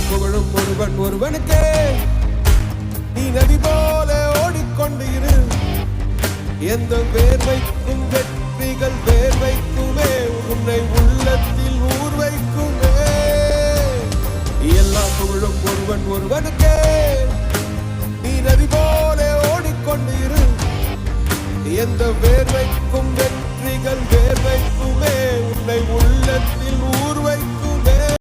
புகழும் ஒருவன் ஒருவனுக்கே. நீ நதி போல ஓடிக்கொண்டு இரு. எந்த வேர்வைக்கும் வெற்றிகள் வேர்வைக்குமே, உன்னை உள்ளத்தில் ஊர் வைக்குமே. எல்லா புகழும் ஒருவன் ஒருவனுக்கே. நீ நதி போல ஓடிக்கொண்டு இரு. எந்த வேர்வைக்கும் வெற்றிகள்